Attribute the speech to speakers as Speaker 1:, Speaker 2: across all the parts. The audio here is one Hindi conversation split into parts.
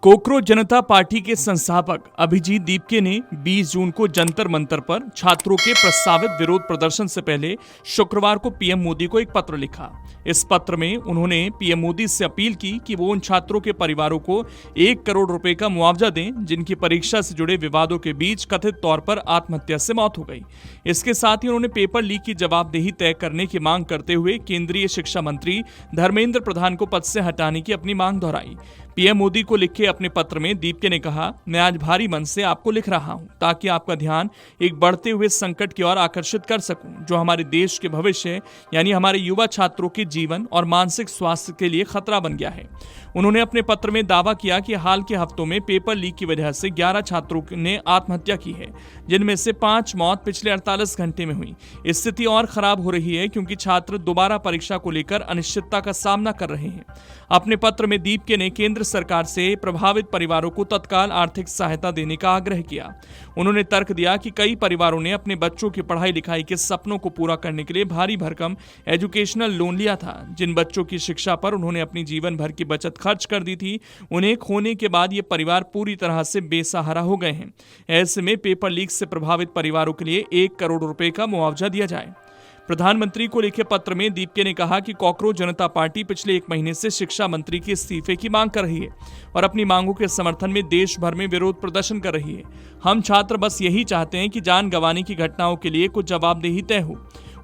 Speaker 1: कोकरोच जनता पार्टी के संस्थापक अभिजीत दीपके ने 20 जून को जंतर मंतर पर छात्रों के प्रस्तावित विरोध प्रदर्शन से पहले शुक्रवार को पीएम मोदी को एक पत्र लिखा। इस पत्र में उन्होंने पीएम मोदी से अपील की कि वो उन छात्रों के परिवारों को 1 करोड़ रुपए का मुआवजा दें जिनकी परीक्षा से जुड़े विवादों के बीच कथित तौर पर आत्महत्या से मौत हो गई। इसके साथ ही उन्होंने पेपर लीक की जवाबदेही तय करने की मांग करते हुए केंद्रीय शिक्षा मंत्री धर्मेंद्र प्रधान को पद से हटाने की अपनी मांग दोहराई। पीएम मोदी को लिखे अपने पत्र में दीपके ने कहा, मैं आज भारी मन से आपको लिख रहा हूं ताकि आपका ध्यान एक बढ़ते हुए संकट की ओर आकर्षित कर सकूं जो हमारे देश के भविष्य यानी हमारे युवा छात्रों के जीवन और मानसिक स्वास्थ्य के लिए खतरा बन गया है। उन्होंने अपने पत्र में दावा किया कि हाल के हफ्तों में पेपर लीक की वजह से 11 छात्रों ने आत्महत्या की है, जिनमें से 5 मौत पिछले 48 घंटे में हुई। स्थिति और खराब हो रही है क्योंकि छात्र दोबारा परीक्षा को लेकर अनिश्चितता का सामना कर रहे हैं। अपने पत्र में दीपके ने केंद्र सरकार से प्रभावित परिवारों को तत्काल आर्थिक सहायता देने का आग्रह किया। उन्होंने तर्क दिया कि कई परिवारों ने अपने बच्चों की पढ़ाई लिखाई के सपनों को पूरा करने के लिए भारी भरकम एजुकेशनल लोन लिया था। जिन बच्चों की शिक्षा पर उन्होंने अपनी जीवन भर की बचत खर्च कर दी थी, उन्हें खोने के बाद ये परिवार पूरी तरह से बेसहारा हो गए हैं। ऐसे में पेपर लीक से प्रभावित परिवारों के लिए 1 करोड़ रुपए का मुआवजा दिया जाए। प्रधानमंत्री को लिखे पत्र में दीपके ने कहा कि कोकरोच जनता पार्टी पिछले 1 महीने से शिक्षा मंत्री के इस्तीफे की मांग कर रही है और अपनी मांगों के समर्थन में देश भर में विरोध प्रदर्शन कर रही है। हम छात्र बस यही चाहते हैं कि जान गंवाने की घटनाओं के लिए कुछ जवाबदेही तय हो।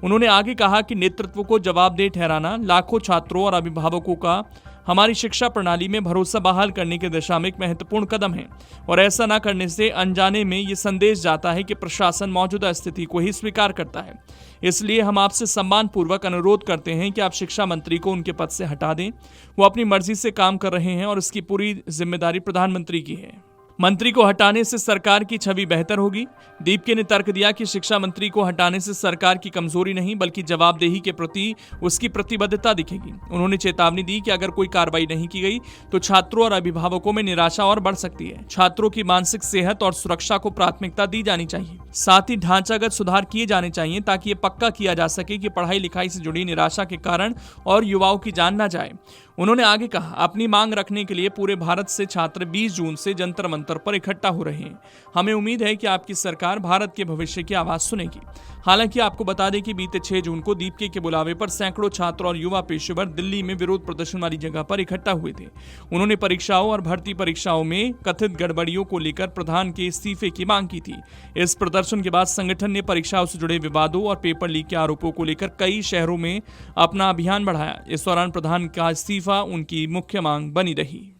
Speaker 1: उन्होंने आगे कहा कि नेतृत्व को जवाबदेह ठहराना लाखों छात्रों और अभिभावकों का हमारी शिक्षा प्रणाली में भरोसा बहाल करने की दिशा में एक महत्वपूर्ण कदम है और ऐसा न करने से अनजाने में ये संदेश जाता है कि प्रशासन मौजूदा स्थिति को ही स्वीकार करता है। इसलिए हम आपसे सम्मानपूर्वक अनुरोध करते हैं कि आप शिक्षा मंत्री को उनके पद से हटा दें। वो अपनी मर्जी से काम कर रहे हैं और इसकी पूरी जिम्मेदारी प्रधानमंत्री की है। मंत्री को हटाने से सरकार की छवि बेहतर होगी। दीपके ने तर्क दिया कि शिक्षा मंत्री को हटाने से सरकार की कमजोरी नहीं बल्कि जवाबदेही के प्रति उसकी प्रतिबद्धता दिखेगी। उन्होंने चेतावनी दी कि अगर कोई कार्रवाई नहीं की गई तो छात्रों और अभिभावकों में निराशा और बढ़ सकती है। छात्रों की मानसिक सेहत और सुरक्षा को प्राथमिकता दी जानी चाहिए। साथ ही ढांचागत सुधार किए जाने चाहिए ताकि ये पक्का किया जा सके कि पढ़ाई लिखाई से जुड़ी निराशा के कारण और युवाओं की जान न जाए। उन्होंने आगे कहा, अपनी मांग रखने के लिए पूरे भारत से छात्र 20 जून से जंतर मंतर पर इकट्ठा हो रहे हैं। हमें उम्मीद है कि आपकी सरकार भारत के भविष्य की आवाज सुनेगी। हालांकि आपको बता दें कि बीते 6 जून को दीपके के बुलावे पर सैकड़ों छात्र और युवा पेशेवर दिल्ली में विरोध प्रदर्शन वाली जगह पर इकट्ठा हुए थे। उन्होंने परीक्षाओं और भर्ती परीक्षाओं में कथित गड़बड़ियों को लेकर प्रधान के इस्तीफे की मांग की थी। इस प्रदर्शन के बाद संगठन ने परीक्षाओं से जुड़े विवादों और पेपर लीक के आरोपों को लेकर कई शहरों में अपना अभियान बढ़ाया। इस दौरान प्रधान का इस्तीफा उनकी मुख्य मांग बनी रही।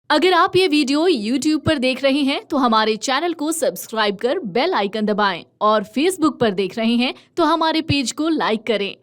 Speaker 2: अगर आप ये वीडियो YouTube पर देख रहे हैं तो हमारे चैनल को सब्सक्राइब कर बेल आइकन दबाएं और Facebook पर देख रहे हैं तो हमारे पेज को लाइक करें।